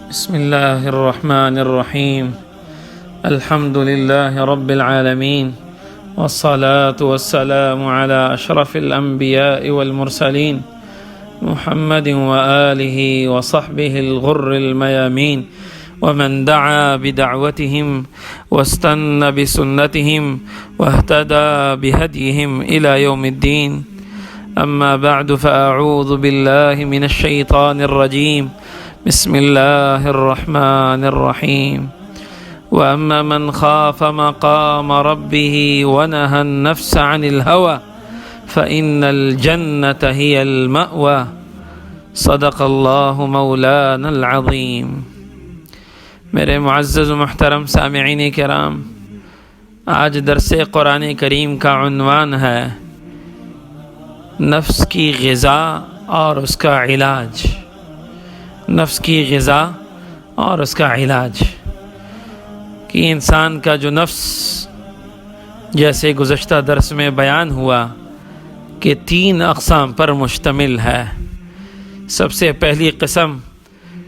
بسم الله الرحمن الرحيم. الحمد لله رب العالمين، والصلاة والسلام على أشرف الأنبياء والمرسلين محمد وآله وصحبه الغر الميامين، ومن دعا بدعوتهم واستنى بسنتهم واهتدى بهديهم إلى يوم الدين. أما بعد، فأعوذ بالله من الشيطان الرجيم. بسم الله الرحمن الرحيم. وأما من خاف مقام ربه ونهى النفس عن الهوى فإن الجنة هي المأوى. صدق اللہ مولانا العظیم. میرے معزز و محترم سامعین کرام، آج درس قرآن کریم کا عنوان ہے نفس کی غذا اور اس کا علاج. نفس کی غذا اور اس کا علاج کہ انسان کا جو نفس، جیسے گزشتہ درس میں بیان ہوا کہ 3 اقسام پر مشتمل ہے. سب سے پہلی قسم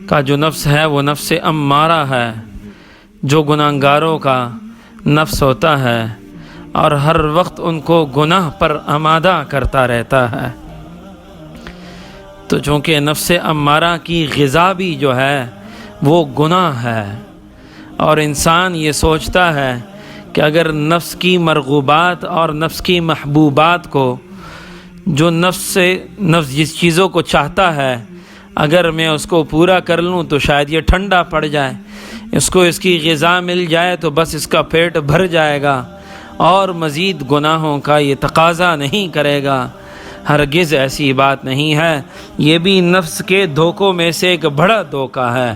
کا جو نفس ہے وہ نفس امارہ ہے، جو گناہگاروں کا نفس ہوتا ہے اور ہر وقت ان کو گناہ پر آمادہ کرتا رہتا ہے. تو چونکہ نفس امارہ کی غذا بھی جو ہے وہ گناہ ہے، اور انسان یہ سوچتا ہے کہ اگر نفس کی مرغوبات اور نفس کی محبوبات کو، جو نفس جس چیزوں کو چاہتا ہے، اگر میں اس کو پورا کر لوں تو شاید یہ ٹھنڈا پڑ جائے، اس کو اس کی غذا مل جائے تو بس اس کا پیٹ بھر جائے گا اور مزید گناہوں کا یہ تقاضا نہیں کرے گا. ہرگز ایسی بات نہیں ہے. یہ بھی نفس کے دھوکوں میں سے ایک بڑا دھوکہ ہے،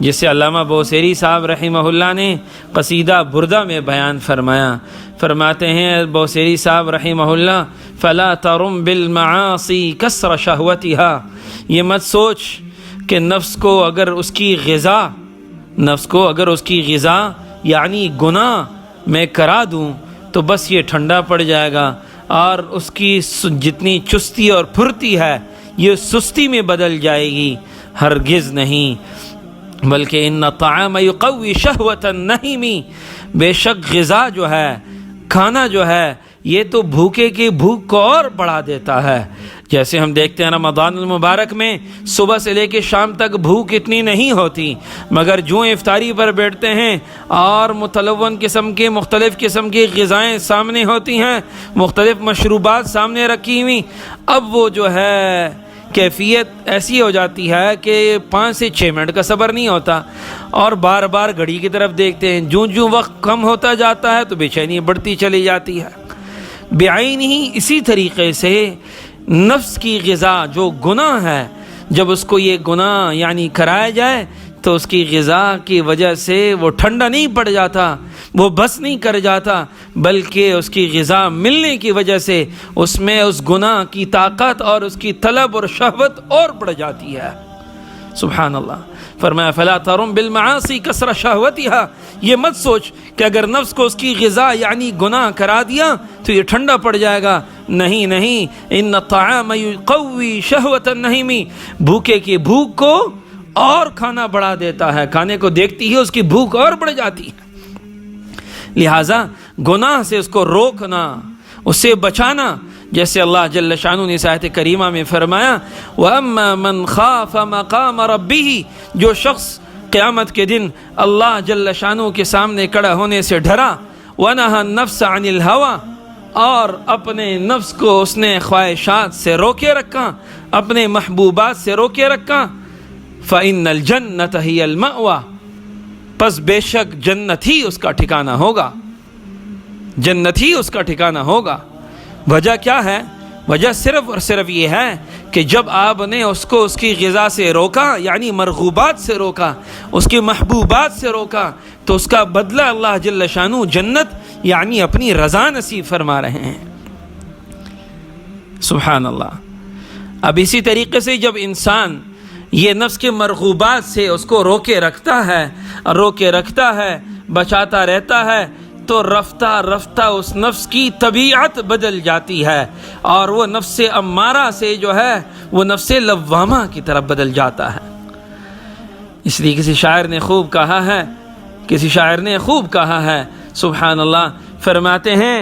جسے علامہ بوصیری صاحب رحمہ اللہ نے قصیدہ بردہ میں بیان فرمایا. فرماتے ہیں بوصیری صاحب رحمہ اللہ، فلا ترم بالمعاصی کسر شہوتها. یہ مت سوچ کہ نفس کو اگر اس کی غذا یعنی گناہ میں کرا دوں تو بس یہ ٹھنڈا پڑ جائے گا اور اس کی جتنی چستی اور پھرتی ہے یہ سستی میں بدل جائے گی. ہرگز نہیں، بلکہ ان الطعام یقوی شہوۃ النہیم. بے شک غذا جو ہے، کھانا جو ہے، یہ تو بھوکے کی بھوک کو اور بڑھا دیتا ہے. جیسے ہم دیکھتے ہیں رمضان المبارک میں صبح سے لے کے شام تک بھوک اتنی نہیں ہوتی، مگر جو افطاری پر بیٹھتے ہیں اور متلون قسم کے مختلف قسم کی غذائیں سامنے ہوتی ہیں، مختلف مشروبات سامنے رکھی ہوئی، اب وہ جو ہے کیفیت ایسی ہو جاتی ہے کہ 5 سے 6 منٹ کا صبر نہیں ہوتا، اور بار بار گھڑی کی طرف دیکھتے ہیں. جو وقت کم ہوتا جاتا ہے تو بے چینی بڑھتی چلی جاتی ہے. بعین ہی اسی طریقے سے نفس کی غذا جو گناہ ہے، جب اس کو یہ گناہ یعنی کرایا جائے تو اس کی غذا کی وجہ سے وہ ٹھنڈا نہیں پڑ جاتا، وہ بس نہیں کر جاتا، بلکہ اس کی غذا ملنے کی وجہ سے اس میں اس گناہ کی طاقت اور اس کی طلب اور شہوت اور بڑھ جاتی ہے. سبحان اللہ. فرمایا فلا ترم بالمعاصی کسر شہوتها. یہ مت سوچ کہ اگر نفس کو اس کی غذا یعنی گناہ کرا دیا تو یہ ٹھنڈا پڑ جائے گا. نہیں، ان الطعام یقوی شہوۃ النہیم. بھوکے کی بھوک کو اور کھانا بڑھا دیتا ہے، کھانے کو دیکھتی ہی اس کی بھوک اور بڑھ جاتی ہے. لہٰذا گناہ سے اس کو روکنا، اس سے بچانا، جیسے اللہ جل شانہ نے آیت کریمہ میں فرمایا وَأَمَّا مَنْ خَافَ مَقَامَ رَبِّهِ. جو شخص قیامت کے دن اللہ جل شانہ کے سامنے کھڑا ہونے سے ڈرا، وَنَهَى النَّفْسَ عَنِ الْهَوَى، اور اپنے نفس کو اس نے خواہشات سے روکے رکھا، اپنے محبوبات سے روکے رکھا، فَإِنَّ الْجَنَّةَ هِيَ الْمَأْوَى. پس بے شک جنت ہی اس کا ٹھکانہ ہوگا، جنت ہی اس کا ٹھکانہ ہوگا. وجہ کیا ہے؟ وجہ صرف اور صرف یہ ہے کہ جب آپ نے اس کو اس کی غذا سے روکا، یعنی مرغوبات سے روکا، اس کی محبوبات سے روکا، تو اس کا بدلہ اللہ جل شانہ جنت یعنی اپنی رضا نصیب فرما رہے ہیں. سبحان اللہ. اب اسی طریقے سے جب انسان یہ نفس کے مرغوبات سے اس کو روکے رکھتا ہے، بچاتا رہتا ہے، تو رفتہ رفتہ اس نفس کی طبیعت بدل جاتی ہے اور وہ نفس امارہ سے جو ہے وہ نفس لوامہ کی طرف بدل جاتا ہے. اس لیے کسی شاعر نے خوب کہا ہے سبحان اللہ، فرماتے ہیں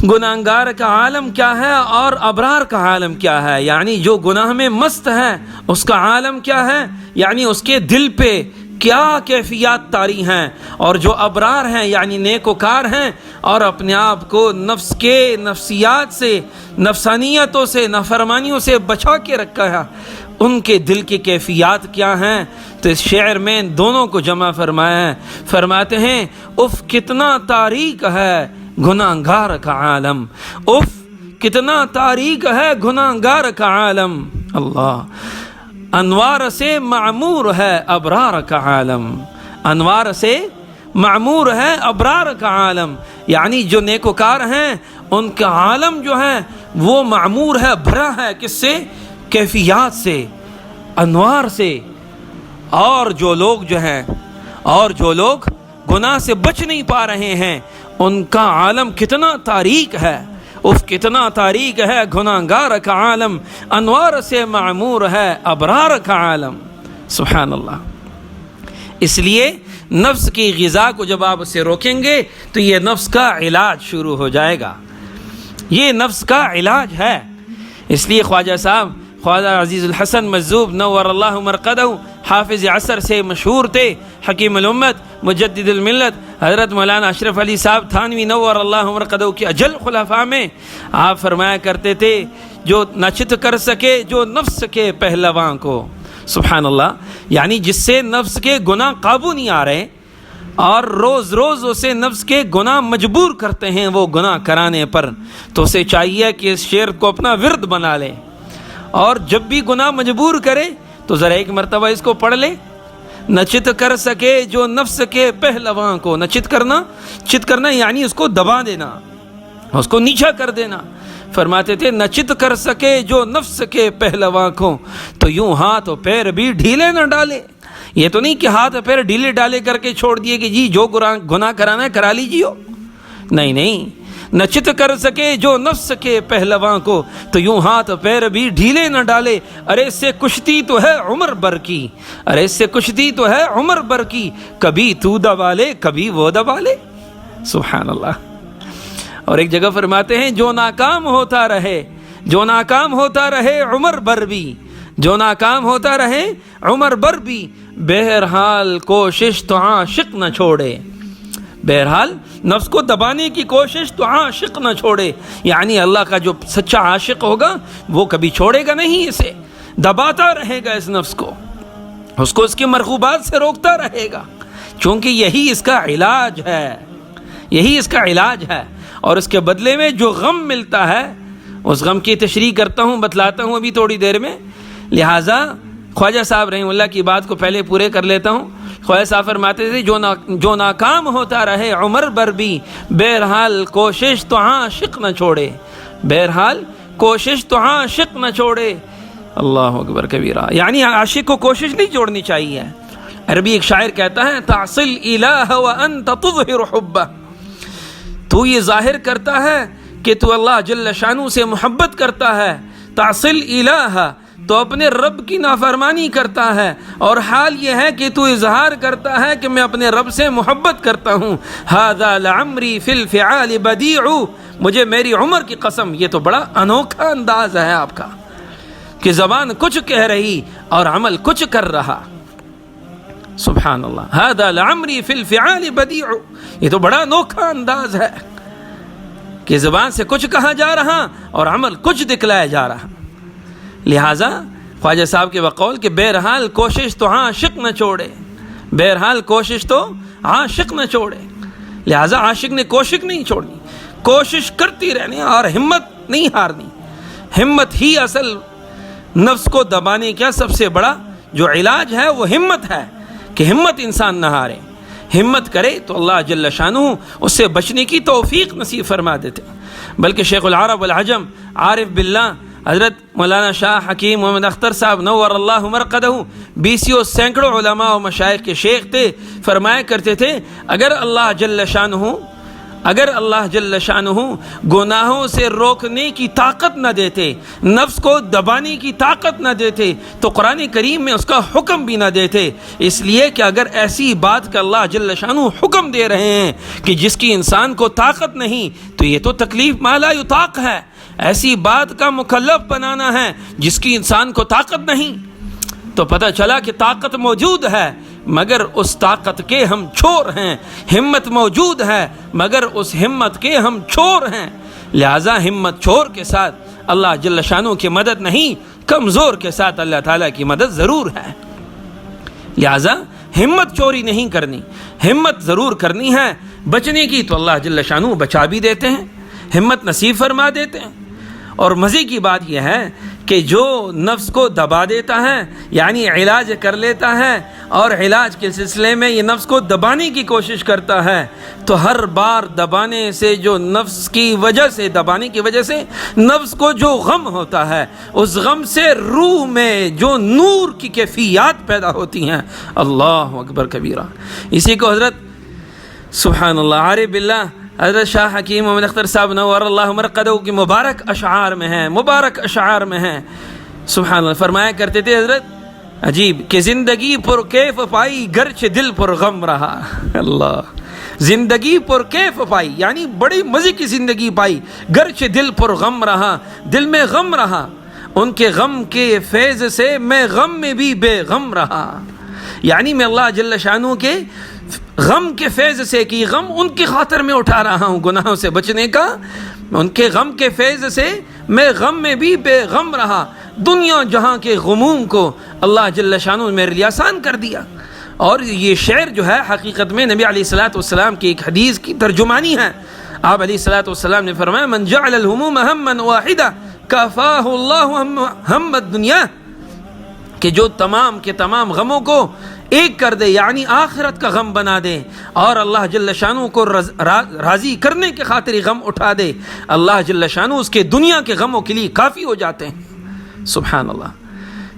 گناہگار کا عالم کیا ہے اور ابرار کا عالم کیا ہے، یعنی جو گناہ میں مست ہے اس کا عالم کیا ہے، یعنی اس کے دل پہ کیا کیفیات طاری ہیں، اور جو ابرار ہیں یعنی نیکوکار ہیں اور اپنے آپ کو نفس کے نفسیات سے، نفسانیتوں سے، نافرمانیوں سے بچا کے رکھا ہے، ان کے دل کی کیفیات کیا ہیں۔ تو اس شعر میں دونوں کو جمع فرمایا ہے، فرماتے ہیں اف کتنا تاریک ہے گناہگار کا عالم، اف کتنا تاریک ہے گناہگار کا عالم، اللہ انوار سے معمور ہے ابرار کا عالم، انوار سے معمور ہے ابرار کا عالم، یعنی جو نیکوکار ہیں ان کا عالم جو ہے وہ معمور ہے، بھرا ہے کس سے؟ کیفیات سے، انوار سے۔ اور جو لوگ گناہ سے بچ نہیں پا رہے ہیں ان کا عالم کتنا تاریک ہے، کتنا تاریک ہے گناہگار کا عالم، انوار سے معمور ہے ابرار کا عالم، سبحان اللہ۔ اس لیے نفس کی غذا کو جب آپ اسے روکیں گے تو یہ نفس کا علاج شروع ہو جائے گا، یہ نفس کا علاج ہے۔ اس لیے خواجہ عزیز الحسن مجذوب نور اللہ مرقدہ حافظ عصر سے مشہور تھے، حکیم الامت مجدد الملت حضرت مولانا اشرف علی صاحب تھانوی نور اللہ مرقدہ کے اجل خلفاء میں آپ فرمایا کرتے تھے جو نہ چت کر سکے جو نفس کے پہلواں کو، سبحان اللہ، یعنی جس سے نفس کے گناہ قابو نہیں آ رہے اور روز روز اسے نفس کے گناہ مجبور کرتے ہیں وہ گناہ کرانے پر، تو اسے چاہیے کہ اس شعر کو اپنا ورد بنا لے، اور جب بھی گناہ مجبور کرے تو ذرا ایک مرتبہ اس کو پڑھ لے، نہ چت کر سکے جو نفس کے پہلواں کو، نہ چت کرنا یعنی اس کو دبا دینا، اس کو نیچا کر دینا۔ فرماتے تھے نہ چت کر سکے جو نفس کے پہلواں کو تو یوں ہاتھ و پیر بھی ڈھیلے نہ ڈالے، یہ تو نہیں کہ ہاتھ و پیر ڈھیلے ڈالے کر کے چھوڑ دیے کہ جی جو گناہ کرانا ہے کرا لیجیے، نہیں، نہ چت کر سکے جو نفس کے پہلواں کو تو یوں ہاتھ پیر بھی ڈھیلے نہ ڈالے، ارے اس سے کشتی تو ہے عمر بر کی، کبھی تو دبا لے کبھی وہ دبا لے، سبحان اللہ۔ اور ایک جگہ فرماتے ہیں جو ناکام ہوتا رہے عمر بر بھی، جو ناکام ہوتا رہے عمر بر بھی، بہرحال کوشش تو عاشق نہ چھوڑے، بہرحال نفس کو دبانے کی کوشش تو عاشق نہ چھوڑے، یعنی اللہ کا جو سچا عاشق ہوگا وہ کبھی چھوڑے گا نہیں، اسے دباتا رہے گا، اس نفس کو اس کی مرغوبات سے روکتا رہے گا، چونکہ یہی اس کا علاج ہے، اور اس کے بدلے میں جو غم ملتا ہے اس غم کی تشریح کرتا ہوں، بتلاتا ہوں ابھی تھوڑی دیر میں۔ لہٰذا خواجہ صاحب رحمہ اللہ کی بات کو پہلے پورے کر لیتا ہوں۔ خواجہ صاحب فرماتے تھے جو ناکام ہوتا رہے عمر بر بھی، بہرحال کوشش تو عاشق نہ چھوڑے، بہرحال کوشش تو عاشق نہ چھوڑے، اللہ اکبر کبیرہ، یعنی عاشق کو کوشش نہیں چھوڑنی چاہیے۔ عربی ایک شاعر کہتا ہے تعصل الہ وانت تظہر حبہ، تو یہ ظاہر کرتا ہے کہ تو اللہ جل شانہ سے محبت کرتا ہے، تعصل الہ تو اپنے رب کی نافرمانی کرتا ہے، اور حال یہ ہے کہ تو اظہار کرتا ہے کہ میں اپنے رب سے محبت کرتا ہوں، ھذا لعمری فی الفعال بدیع، مجھے میری عمر کی قسم، یہ تو بڑا انوکھا انداز ہے آپ کا کہ زبان کچھ کہہ رہی اور عمل کچھ کر رہا، سبحان اللہ، ھذا لعمری فی الفعال بدیع، یہ تو بڑا انوکھا انداز ہے کہ زبان سے کچھ کہا جا رہا اور عمل کچھ دکھلایا جا رہا۔ لہٰذا خواجہ صاحب کے بقول کہ بہرحال کوشش تو عاشق نہ چھوڑے، بہرحال کوشش تو عاشق نہ چھوڑے، لہٰذا عاشق نے کوشش نہیں چھوڑنی، کوشش کرتی رہنی اور ہمت نہیں ہارنی، ہمت ہی اصل نفس کو دبانے کا سب سے بڑا جو علاج ہے وہ ہمت ہے، کہ ہمت انسان نہ ہارے، ہمت کرے تو اللہ جل شانہ اس سے بچنے کی توفیق نصیب فرما دیتے۔ بلکہ شیخ العرب والعجم عارف باللہ حضرت مولانا شاہ حکیم محمد اختر صاحب نور اللہ مرقدہ بیسیوں سینکڑوں علماء و مشائخ کے شیخ تھے، فرمایا کرتے تھے اگر اللہ جل شانہ اگر اللہ جل شانہ گناہوں سے روکنے کی طاقت نہ دیتے، نفس کو دبانے کی طاقت نہ دیتے، تو قرآن کریم میں اس کا حکم بھی نہ دیتے۔ اس لیے کہ اگر ایسی بات کا اللہ جل شانہ حکم دے رہے ہیں کہ جس کی انسان کو طاقت نہیں، تو یہ تو تکلیف ما لا یطاق ہے۔ ایسی بات کا مکلف بنانا ہے جس کی انسان کو طاقت نہیں، تو پتہ چلا کہ طاقت موجود ہے مگر اس طاقت کے ہم چور ہیں، ہمت موجود ہے مگر اس ہمت کے ہم چور ہیں۔ لہٰذا ہمت چور کے ساتھ اللہ جل شانہ کی مدد نہیں، کمزور کے ساتھ اللہ تعالیٰ کی مدد ضرور ہے۔ لہٰذا ہمت چوری نہیں کرنی، ہمت ضرور کرنی ہے بچنے کی، تو اللہ جل شانہ بچا بھی دیتے ہیں، ہمت نصیب فرما دیتے ہیں۔ اور مزے کی بات یہ ہے کہ جو نفس کو دبا دیتا ہے، یعنی علاج کر لیتا ہے اور علاج کے سلسلے میں یہ نفس کو دبانے کی کوشش کرتا ہے، تو ہر بار دبانے سے جو نفس کی وجہ سے، دبانے کی وجہ سے نفس کو جو غم ہوتا ہے، اس غم سے روح میں جو نور کی کیفیات پیدا ہوتی ہیں، اللہ اکبر کبیرہ۔ اسی کو حضرت سبحان اللہ عارف باللہ حضرت شاہ حکیم محمد اختر صاحب نور اللہ مرقدہ کی مبارک اشعار میں ہیں، مبارک اشعار میں ہیں، سبحان اللہ، فرمایا کرتے تھے حضرت عجیب کہ زندگی پر کیف پائی گرچہ دل پر غم رہا۔ اللہ، زندگی پر کیف پائی یعنی بڑی مزے کی زندگی پائی، گرچہ دل پر غم رہا، دل میں غم رہا، ان کے غم کے فیض سے میں غم میں بھی بے غم رہا۔ یعنی میں اللہ جل شانہ کے غم کے فیض سے، کہ غم ان کی خاطر میں اٹھا رہا ہوں گناہوں سے بچنے کا، ان کے غم کے فیض سے میں غم میں بھی بے غم رہا۔ دنیا جہاں کے غموم کو اللہ جل شانہ نے میرے لیے آسان کر دیا۔ اور یہ شعر جو ہے حقیقت میں نبی علیہ الصلوۃ والسلام کی ایک حدیث کی ترجمانی ہے۔ آپ علیہ الصلوۃ والسلام نے فرمایا من جعل الہموم ہما واحدا کفاہ اللہ ہم الدنیا، کہ جو تمام کے تمام غموں کو ایک کر دے، یعنی آخرت کا غم بنا دے، اور اللہ جل شانہ کو راضی کرنے کے خاطر غم اٹھا دے، اللہ جل شانہ اس کے دنیا کے غموں کے لیے کافی ہو جاتے ہیں۔ سبحان اللہ۔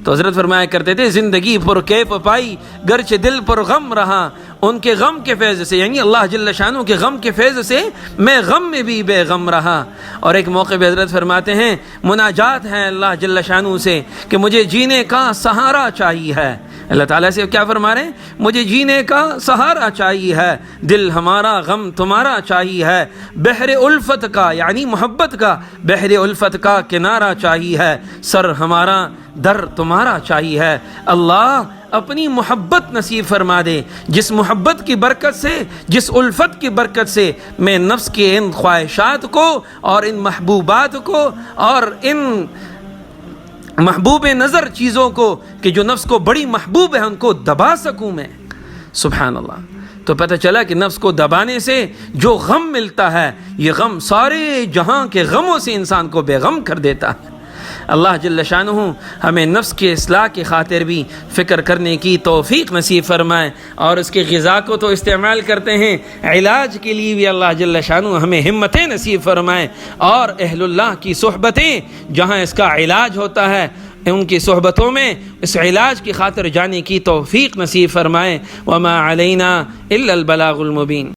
تو حضرت فرمایا کرتے تھے زندگی پر کیف پائی گرچہ دل پر غم رہا، ان کے غم کے فیض سے، یعنی اللہ جل شانہ کے غم کے فیض سے میں غم میں بھی بے غم رہا۔ اور ایک موقع پہ حضرت فرماتے ہیں مناجات ہے اللہ جل شانہ سے کہ مجھے جینے کا سہارا چاہیے ہے۔ اللہ تعالیٰ سے کیا فرما رہے ہیں؟ مجھے جینے کا سہارا چاہیے ہے، دل ہمارا غم تمہارا چاہیے ہے، بحر الفت کا یعنی محبت کا، بحر الفت کا کنارہ چاہیے ہے، سر ہمارا در تمہارا چاہیے ہے۔ اللہ اپنی محبت نصیب فرما دے، جس محبت کی برکت سے، جس الفت کی برکت سے میں نفس کے ان خواہشات کو اور ان محبوبات کو اور ان محبوب نظر چیزوں کو کہ جو نفس کو بڑی محبوب ہے ان کو دبا سکوں میں۔ سبحان اللہ۔ تو پتہ چلا کہ نفس کو دبانے سے جو غم ملتا ہے، یہ غم سارے جہاں کے غموں سے انسان کو بے غم کر دیتا ہے۔ اللہ جل شانہ ہمیں نفس کے اصلاح کی خاطر بھی فکر کرنے کی توفیق نصیب فرمائے، اور اس کے غذا کو تو استعمال کرتے ہیں، علاج کے لیے بھی اللہ جل شانہ ہمیں ہمتیں نصیب فرمائے، اور اہل اللہ کی صحبتیں جہاں اس کا علاج ہوتا ہے ان کی صحبتوں میں اس علاج کی خاطر جانے کی توفیق نصیب فرمائے۔ وما علینا الا البلاغ المبین۔